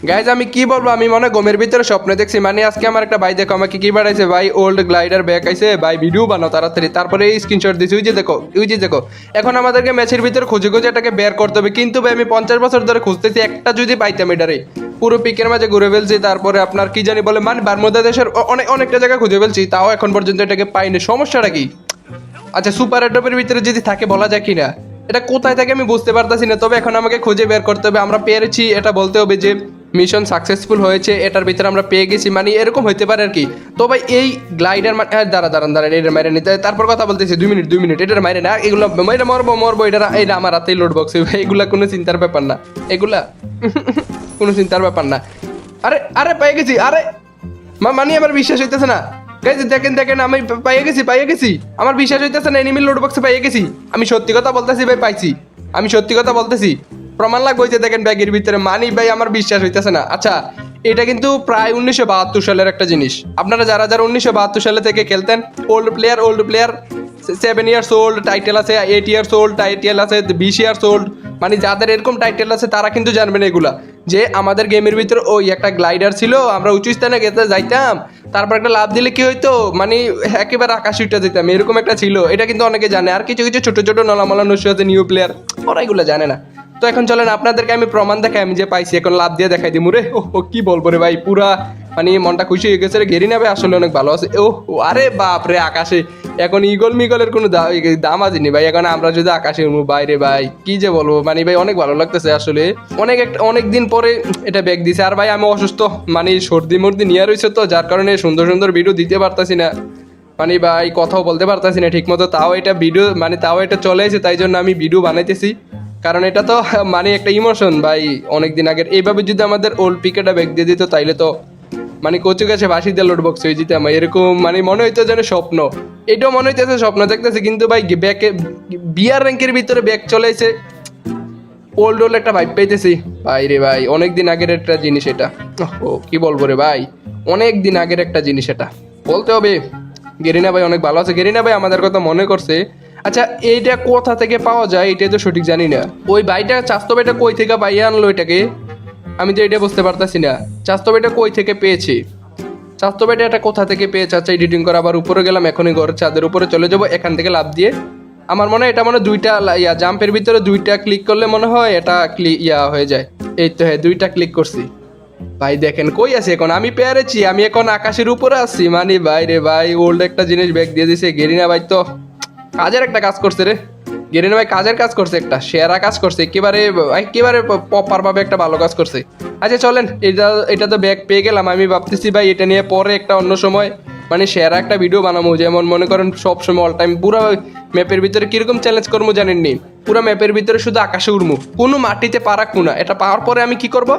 Guys আমি কি বলবো, আমি মনে হয় ঘুমের ভিতরে স্বপ্নে দেখছি। মানে আজকে আমার একটা ভাই দেখো আমাকে কি বাড়াইছে, ভাই ওল্ড গ্লাইডার ব্যাক আইছে, ভাই ভিডিও বানাও তাড়াতাড়ি। তারপরে এই স্ক্রিনশট দিছি, ওই যে দেখো, ওই যে দেখো। এখন আমাদেরকে ম্যাচের ভিতরে খুঁজে খুঁজে এটাকে বের করতে হবে, কিন্তু ভাই আমি 50 বছর ধরে খুঁজতেছি, একটা যদি পাইতাম এটারে। পুরো পিকের মাঝে ঘুরে ফেলছি, তারপরে আপনার কি জানি বলে মানে বারমুদা দেশের অনেকটা জায়গা খুঁজে ফেলছি, তাও এখন পর্যন্ত এটাকে পাইনি। সমস্যাটা কি? আচ্ছা সুপার অ্যাডপের ভিতরে যদি থাকে বলা যায় কিনা, এটা কোথায় থাকে আমি বুঝতে পারতেছি না। তবে এখন আমাকে খুঁজে বের করতে হবে। আমরা পেরেছি এটা বলতে হবে যে মিশন সাকসেসফুল হয়েছে, এটার ভিতরে আমরা পেয়ে গেছি, মানে এরকম হইতে পারে আর কি। তো ভাই এই গ্লাইডার দাঁড়ান এটার মাইরে নিতে, তারপর কথা বলতেছি 2 মিনিট এটার মাইরে না, এগুলো মাইরে মরবো এটা আমার হাতেই লোড বক্স, এগুলা কোনো চিন্তার ব্যাপার না, এগুলা কোনো চিন্তার ব্যাপার না। আরে আরে পেয়ে গেছি, আরে মানে আমার বিশ্বাস হইতেছে না। গাইজ দেখেন দেখেন, আমি পাইয়ে গেছি, আমার বিশ্বাস হইতেছে না, এনিমি লোড বক্সে পাইয়ে গেছি। আমি সত্যি কথা বলতেছি ভাই, পাইছি, আমি সত্যি কথা বলতেছি, প্রমাণ লাগবে যে দেখেন ব্যাগের ভিতরে, মানি ভাই আমার বিশ্বাস হইতেছে না। আচ্ছা এটা কিন্তু প্রায় 1972 সালের একটা জিনিস। আপনারা যারা যারা 1972 সালে থেকে খেলতেন, old player 7 years old, title আছে 8 ইয়ার্স ওল্ড, টাইটেল আছে 20 ইয়ার্স ওল্ড, মানে যাদের এরকম টাইটেল আছে তারা কিন্তু জানবেন এগুলা, যে আমাদের গেমের ভিতরে ওই একটা গ্লাইডার ছিল, আমরা উঁচু স্থানে গেতে যাইতাম, তারপর একটা লাভ দিলে কি হইতো, মানে একেবারে আকাশে উঠে যেতাম, এরকম একটা ছিল। এটা কিন্তু অনেকে জানে, আর কিছু কিছু ছোট ছোট নলামলা নস্য আছে নিউ প্লেয়ার, ওরা এগুলো জানে না। তো এখন চলেন আপনাদেরকে আমি প্রমাণ দেখাই, আমি যে পাইছি, এখন লাভ দিয়ে দেখাই দিই মুরে। ও কি বলবো রে ভাই, পুরা মানে মনটা খুশি হয়ে গেছে রে। গেরি না ভাই আসলে অনেক ভালো আছে। ও আরে বাপ রে, আকাশে এখন ইগল মিগলের কোনো দাম আসেনি ভাই, এখন আমরা যদি আকাশে উঠবো বাইরে, ভাই কি যে বলবো, মানে ভাই অনেক ভালো লাগতেছে আসলে। অনেক দিন পরে এটা ব্যাগ দিছে। আর ভাই আমি অসুস্থ, মানে সর্দি মর্দি নিয়ে রয়েছে, তো যার কারণে সুন্দর সুন্দর ভিডিও দিতে পারতাছি না, মানে ভাই কথাও বলতে পারতাছি না ঠিক মতো। তাও এটা ভিডিও মানে তাও এটা চলে এসে, তাই জন্য আমি ভিডিও বানাইতেছি, কারণ এটা তো মানে একটা ইমোশন ভাই। অনেকদিন আগের এইভাবে যদি আমাদের ওল্ড পিকেটা ব্যাগ দিয়ে দিত, তাইলে তো মানে কচু গাছে বাসি দিয়ে লোড বক্স হয়ে যেতাম এরকম, মানে মনে হইতো যেন স্বপ্ন। এটাও মনে হইতেছে স্বপ্ন দেখতেছে, কিন্তু ভাই ব্যাকে বিয়ার র্যাঙ্কের ভিতরে ব্যাগ চলে এসে ওল্ড একটা ভাইব পাইতেছি ভাই রে ভাই। অনেকদিন আগের একটা জিনিস এটা, ও কি বলবো রে ভাই, অনেক দিন আগের একটা জিনিস এটা বলতে হবে। গেরিনা ভাই অনেক ভালো আছে, গেরিনা ভাই আমাদের কথা মনে করছে। আচ্ছা এইটা কোথা থেকে পাওয়া যায় এটাই তো সঠিক জানি না। ওই ভাইটা চাস্তো ভাইটা কই থেকে পাইয়া আনলো এটাকে, আমি তো এটা বুঝতে পারতাছি না। চাস্তো ভাইটা কই থেকে পেয়েছে, চাস্তো ভাইটা এটা কোথা থেকে পেয়েছে। আচ্ছা এডিটিং করে আবার উপরে গেলাম, এখনই ঘরের ছাদের উপরে চলে যাবো, এখান থেকে লাভ দিয়ে। আমার মনে হয় এটা মনে হয় দুইটা জাম্পের ভিতরে দুইটা ক্লিক করলে মনে হয় এটা হয়ে যায়। এই তো হ্যাঁ, দুইটা ক্লিক করছি ভাই। দেখেন কই আছি এখন, আমি পেরেছি, আমি এখন আকাশের উপরে আছি, মানে ভাই রে ভাই ওল্ড একটা জিনিস ব্যাগ দিয়ে দিছে। গেরিনা ভাই তো কাজের একটা কাজ করছে রে, গেরিনা ভাই কাজের কাজ করছে, একটা সেরা কাজ করছে, একেবারে প্রপার ভাবে একটা ভালো কাজ করছে। আচ্ছা চলেন, এটা তো ব্যাগ পেয়ে গেলাম, আমি ভাবতেছি ভাই এটা নিয়ে পরে একটা অন্য সময় মানে সেরা একটা ভিডিও বানাবো, যেমন মনে করেন সবসময় অল টাইম পুরো ম্যাপের ভিতরে কিরকম চ্যালেঞ্জ করবো জানেননি, পুরো ম্যাপের ভিতরে শুধু আকাশে উড়মু, কোনো মাটিতে পা রাখবো না। এটা পাওয়ার পরে আমি কি করব,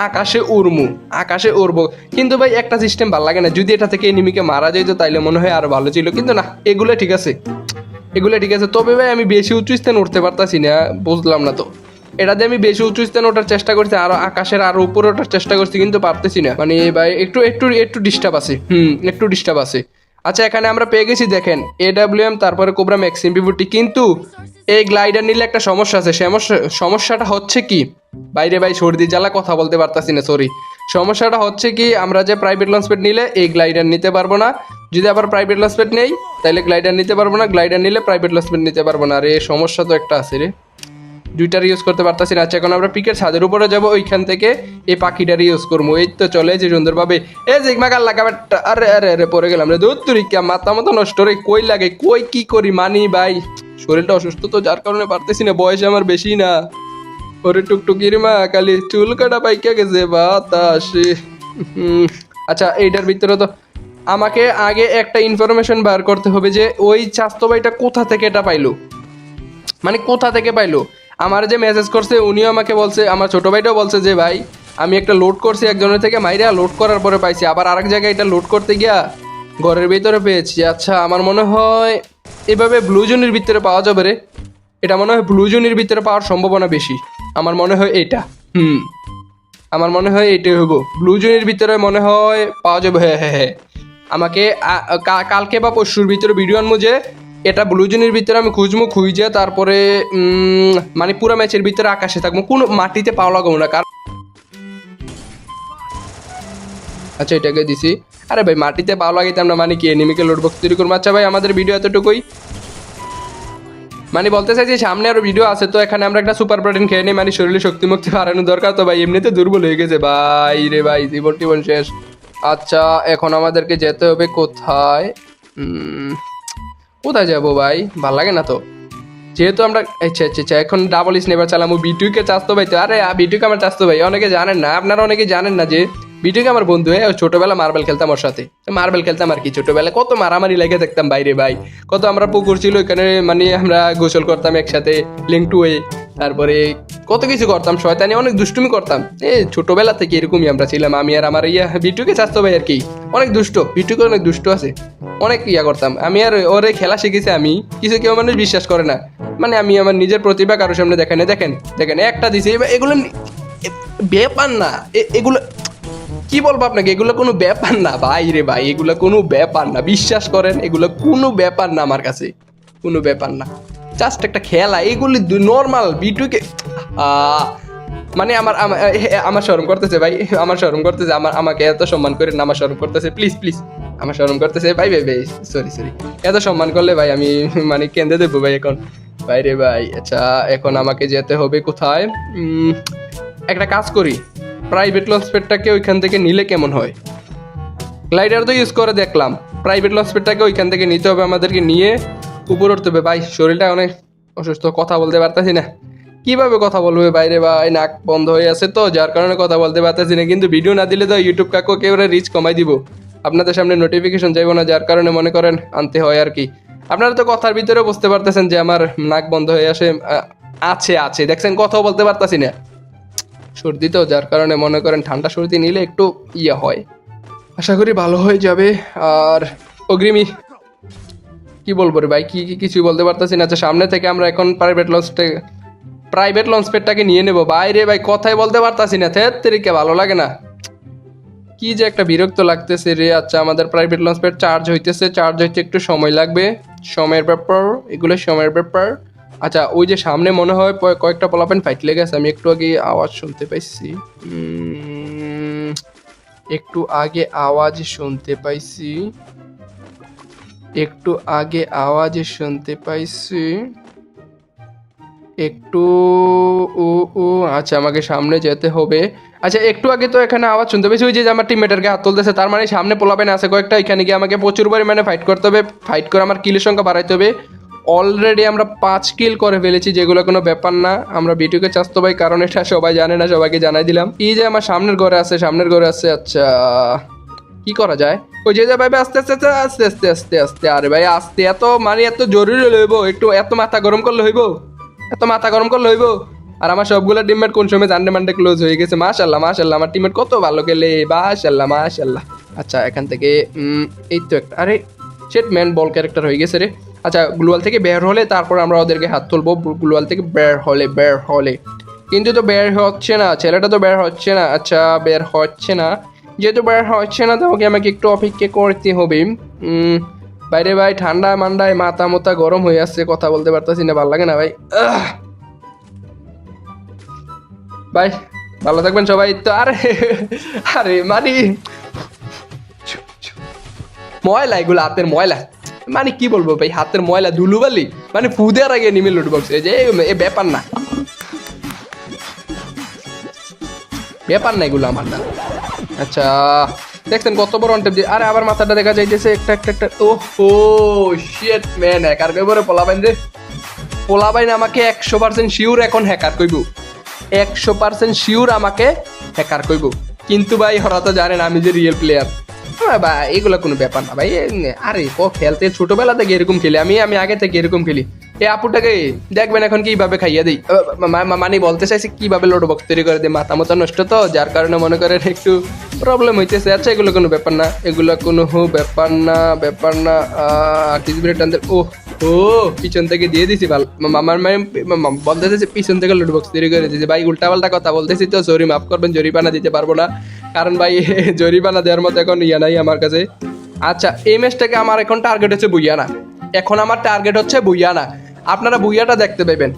আকাশে উড়বো। কিন্তু ভাই একটা সিস্টেম ভালো লাগে না, যদি এটা থেকে এনিমিকে মারা যেত তাইলে মনে হয় আরো ভালো ছিল, কিন্তু না, এগুলো ঠিক আছে, এগুলো ঠিক আছে। তবে ভাই আমি বেশি উঁচু স্থানে উঠতে পারতাছি না, বুঝলাম না তো। এটা দিয়ে আমি বেশি উঁচু স্থানে ওঠার চেষ্টা করছি, আরো আকাশের আরো উপরে ওঠার চেষ্টা করছি, কিন্তু পারতেছি না, মানে ভাই একটু একটু একটু ডিস্টার্ব আছে, একটু ডিস্টার্ব আছে। আচ্ছা এখানে আমরা পেয়ে গেছি দেখেন AWM, তারপরে কোবরা ম্যাক্স MP40, কিন্তু এই গ্লাইডার নিলে একটা সমস্যা আছে। সমস্যাটা হচ্ছে কি বাইরে ভাই, সর্দি জ্বালা কথা বলতে পারতাছি না, সরি। সমস্যাটা হচ্ছে কি, আমরা যে প্রাইভেট লঞ্চপ্যাড নিলে এই গ্লাইডার নিতে পারবো না, যদি আবার প্রাইভেট লঞ্চপ্যাড নেই তাহলে গ্লাইডার নিতে পারবো না, গ্লাইডার নিলে প্রাইভেট লঞ্চপ্যাড নিতে পারবো না। আরে সমস্যা তো একটা আছে রে, দুইটার ইউজ করতে পারতাছি না। আচ্ছা এখন আমরা পিকের ছাদের উপরে যাবো, ওইখান থেকে এই পাখিটার ইউজ করবো। এই তো চলে যে সুন্দরভাবে এ জিগমাগার লাগাবে। আরে আরে আরে পরে গেলাম রে, দূর তুরিকা মাথা মতো নষ্ট রে, কই লাগে কই কি করি, মানি ভাই শরীরটা অসুস্থ তো, যার কারণে পারতেছি না, বয়স আমার বেশি না। ওরে টুকটুকির মা খালি চুল কাটা পাইকা গেছে বাতাসে। আচ্ছা এইটার ভিতরে তো আমাকে আগে একটা ইনফরমেশন বার করতে হবে, যে ওই চাস্তো ভাইটা কোথা থেকে এটা পাইলো, মানে কোথা থেকে পাইলো। আমার যে মেসেজ করছে উনিও আমাকে বলছে, আমার ছোট ভাইটাও বলছে যে ভাই আমি একটা লোড করছি একজনের থেকে, মাইরা লোড করার পরে পাইছি, আবার আরেক জায়গায় এটা লোড করতে গিয়া ঘরের ভিতরে পেয়েছি। আচ্ছা আমার মনে হয় এভাবে ব্লু জোনের ভিতরে পাওয়া যাবে রে, এটা মনে হয় ব্লু জোনের ভিতরে পাওয়ার সম্ভাবনা বেশি, আমার মনে হয় এটা। আমার মনে হয় এটাই হবো, ব্লু জোনের ভিতরে মনে হয় পাওয়া যাবে। হ্যাঁ হ্যাঁ হ্যাঁ, আমাকে কালকে বা পরশুর ভিতরে ভিডিও আনবো যে এটা ব্লু জোনের ভিতরে আমি খুঁজে, তারপরে মানে পুরো ম্যাচের ভিতরে আকাশে থাকবো, কোনো মাটিতে পাওয়া লাগাবো না, কারণ আচ্ছা এটাকে দিছি। আরে ভাই মাটিতে ভালো লাগিতাম না, মানে কি এনিমিকে লোড বক্স তৈরি করবো। আচ্ছা ভাই আমাদের ভিডিও এতটুকুই, মানে বলতে চাইছি সামনে আরো ভিডিও আছে, তো এখানে আমরা একটা সুপার প্রোটিন খেয়ে নিই, মানে শরীরে শক্তি মুক্তি বাড়ানো দরকার। তো ভাই এমনিতে দুর্বল হয়ে গেছে ভাই রে ভাই, জীবন টিবন শেষ। আচ্ছা এখন আমাদেরকে যেতে হবে কোথায়, কোথায় যাবো ভাই, ভাল লাগে না তো। যেহেতু আমরা আচ্ছা আচ্ছা আচ্ছা এখন ডাবল স্নেপার চালামো, বিটুইকে চাস্তো ভাই তো। আরে বিটুইকে আমার চাস্তো ভাই, অনেকে জানেন না, আপনারা অনেকে জানেন না যে বিটুইকে আমার বন্ধু। ছোটবেলা মার্বেল খেলতাম ওর সাথে, মার্বেল খেলতাম আর কি। ছোটবেলায় কত মারামারি লেগে থাকতাম বাইরে ভাই, কত আমরা পুকুর ছিল এখানে, মানে আমরা গোসল করতাম একসাথে লিঙ্ক টু এ, তারপরে কত কিছু করতাম, শয়তানি অনেক দুষ্টুমি করতাম। ছোটবেলা থেকে এরকমই আমরা ছিলাম, আমি আর আমার বিটুকে চাস্তো ভাই আর কি। অনেক দুষ্ট, বিটুকে অনেক দুষ্ট আছে, অনেক করতাম আমি। আর ওরে খেলা শিখেছি আমি, কিছু কেউ মানুষ বিশ্বাস করে না, মানে আমি আমার নিজের প্রতিভা কারোর সামনে দেখেন দেখেন দেখেন একটা দিছি। এগুলো ব্যাপার না, এগুলো কি বলবো আপনাকে, এগুলো কোনো ব্যাপার না ভাই রে ভাই, এগুলো কোনো ব্যাপার না, বিশ্বাস করেন এগুলো কোনো ব্যাপার না আমার কাছে, কোনো ব্যাপার না, জাস্ট একটা খেলা। এগুলি নর্মাল বিটুকে মানে আমার শরম করতেছে ভাই, আমার শরম করতেছে, আমাকে এত সম্মান করেন না, আমার শরম করতেছে, প্লিজ প্লিজ আমার শরম করতেছে ভাই ভাই ভাই, সরি সরি, এত সম্মান করলে ভাই আমি মানে কেঁদে দেবো ভাই এখন ভাই রে ভাই। আচ্ছা এখন আমাকে যেতে হবে কোথায়, একটা কাজ করি, প্রাইভেট লঞ্চ প্যাডটাকে ওইখান থেকে নিলে কেমন হয়। গ্লাইডার তো ইউজ করে দেখলাম, প্রাইভেট লঞ্চ প্যাডটাকে ওইখান থেকে নিতে হবে আমাদেরকে, নিয়ে উপরে উঠতে হবে। ভাই শরীরটা অনেক অসুস্থ, কথা বলতে পারতেছি না, কিভাবে কথা বলবে বাইরে ভাই, নাক বন্ধ হয়ে আছে তো যার কারণে কথা বলতে পারতেছি না। কিন্তু ভিডিও না দিলে তো ইউটিউব কাকু একেবারে রিচ কমাই দিব, আপনাদের সামনে নোটিফিকেশন যাইব না, যার কারণে মনে করেন আনতে হয় আর কি। আপনারা তো কথার ভিতরে বুঝতে পারতেছেন যে আমার নাক বন্ধ হয়ে আসে আছে আছে, দেখছেন কথাও বলতে পারতাছি না, সর্দি তো, যার কারণে মনে করেন ঠান্ডা সর্দি নিলে একটু হয়, আশা করি ভালো হয়ে যাবে। আর অগ্রিমী কি বলবো রে ভাই, কি কিছুই বলতে পারতেছি না। আচ্ছা সামনে থেকে আমরা এখন প্রাইভেট লঞ্চ প্যাডটাকে নিয়ে নেবো। বাইরে ভাই কথাই বলতে পারতাছি না, তেরিকে ভালো লাগে না, কি যে একটা বিরক্ত লাগতেছে রে। আচ্ছা আমাদের প্রাইভেট লঞ্চ প্যাড চার্জ হইতেছে, চার্জ হইতে একটু সময় লাগবে, সময়ের ব্যাপার, এগুলো সময়ের ব্যাপার। আচ্ছা ওই যে সামনে মনে হয় কয়েকটা পোলাপেন ফাইট লেগেছে, আমি একটু আগে আওয়াজ শুনতে পাইছি, একটু আগে আওয়াজ শুনতে পাইছি, একটু আগে আওয়াজ শুনতে পাইছি, একটু ও ও আচ্ছা আমাকে সামনে যেতে হবে। আচ্ছা একটু আগে তো এখানে আওয়াজ শুনতে পেয়েছি, ওই যে আমার টিমমেটের গায়ে হাত তুলতেছে, তার মানে সামনে পোলাপেন আছে কয়েকটা, এখানে গিয়ে আমাকে প্রচুর পরিমাণে ফাইট করতে হবে, ফাইট করে আমার কিলের সংখ্যা বাড়াইতে হবে। অলরেডি আমরা 5 কিল করে ফেলেছি, যেগুলো কোনো ব্যাপার না। আমরা বিটুকে চাস্তো ভাই, কারণ এটা সবাই জানে না, সবাইকে জানাই দিলাম। এই যে আমার সামনের ঘরে আছে, সামনের ঘরে আছে। আচ্ছা কি করা যায়, ওই যে ভাই আস্তে আস্তে আস্তে আস্তে আস্তে আস্তে আস্তে, আরে ভাই আস্তে, এত মানে এত জরুরি লইব, একটু এত মাথা গরম করলে হইব, এত মাথা গরম করলে হইব। আর আমার সবগুলো টিমমেট কোন সময় জানডে মানডে ক্লোজ হয়ে গেছে, মাশাল্লাহ মাশাল্লাহ, আমার টিমমেট কত ভালো খেলে, মাশাল্লাহ মাশাল্লাহ। আচ্ছা এখান থেকে এই তো একটা, আরে শেট ম্যান বল ক্যারেক্টার হয়ে গেছে রে। আচ্ছা গ্লুয়াল থেকে বের হলে তারপর আমরা ওদেরকে হাত তুলবো, গ্লুয়াল থেকে বের হলে কিন্তু তো বের হচ্ছে না, ছেলেটা তো বের হচ্ছে না। আচ্ছা বের হচ্ছে না, যেহেতু বের হচ্ছে না তো আমাকে একটু অপেক্ষা করতে হবে। বাইরে ভাই ঠান্ডা মান্ডায় মাথা মোতা গরম হয়ে আসছে, কথা বলতে পারতেছি না, ভালো লাগে না ভাই। ভাই ভালো থাকবেন সবাই তো। আরে আরে মানে ময়লা, এগুলো হাতের ময়লা, মানে কি বলবো ভাই, হাতের ময়লা ধুলুবালি, মানে ফুদের আগে নিমে লুট বক্স, এই যে এ ব্যাপার না, ব্যাপার না এগুলো আমার না। আচ্ছা দেখছেন কত বড় অনটেপ দিয়ে, আরে আবার মাথাটা দেখা যাইতেছে একটা একটা একটা, ও শিট ম্যান, হ্যাকার কইব রে পোলাবাইন রে, পোলাবাইন আমাকে 100% শিওর এখন হ্যাকার কইব, 100% শিওর আমাকে হ্যাকার কইব। কিন্তু ভাই ওরা তো জানেন আমি যে রিয়েল প্লেয়ার ভাই, এগুলো কোনো ব্যাপার না ভাই। আরে খেলতে ছোটবেলা থেকে এরকম খেলি আমি, আগে থেকে এরকম খেলি। এই আপুটাকে দেখবেন এখন কিভাবে খাইয়া দিই, মানে বলতে চাইছি কিভাবে লোড বক্স তৈরি করে দিই, মাথা মতো নষ্ট তো, যার কারণে মনে করেন একটু প্রবলেম হইতেছে। আচ্ছা এগুলো কোনো ব্যাপার না, এগুলো কোনো ব্যাপার না। ও পিছন থেকে দিয়ে দিছি, ভালো মামার বলতে চাইছি পিছন থেকে লোড বক্স তৈরি করে দিয়েছি। ভাই উল্টাপাল্টা কথা বলতেছি তো, সরি মাফ করবেন, জরিমানা দিতে পারবো না, কারণ ভাই জরিমানা দেওয়ার মতো এখন নাই আমার কাছে। আচ্ছা এই ম্যাচটাকে আমার এখন টার্গেট হচ্ছে বুইয়ানা, এখন আমার টার্গেট হচ্ছে বুইয়ানা, আপনারা বুইয়াটা দেখতে পাবেন।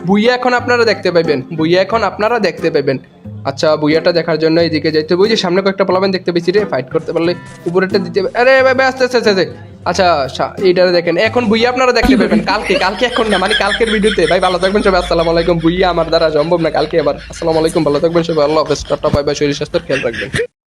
বুইয়া এখন আপনারা দেখতে পাইবেন, বুইয়া এখন আপনারা দেখতে পাইবেন। আচ্ছা বুইয়াটা দেখার জন্য এইদিকে যাইতে হবে, ওই যে সামনে কয়েকটা পোলাবেন দেখতে পেয়েছি রে, ফাইট করতে পারলে উপরেরটা দিতে হবে। আরে ভাই ভাই, আস্তে আস্তে আস্তে আস্তে। আচ্ছা এইটা দেখেন, এখন বুইয়া আপনারা দেখতে পাবেন কালকে, কালকে এখন না, মানে কালকের ভিডিওতে। ভাই ভালো থাকবেন সবাই, আসসালামু আলাইকুম। বুইয়া আমার দ্বারা সম্ভব না কালকে, আবার আসসালামু আলাইকুম, ভালো থাকবেন সবাই, আল্লাহ হাফেজ, টাটা বাই বাই, শরীর স্বাস্থ্যের খেয়াল রাখবেন।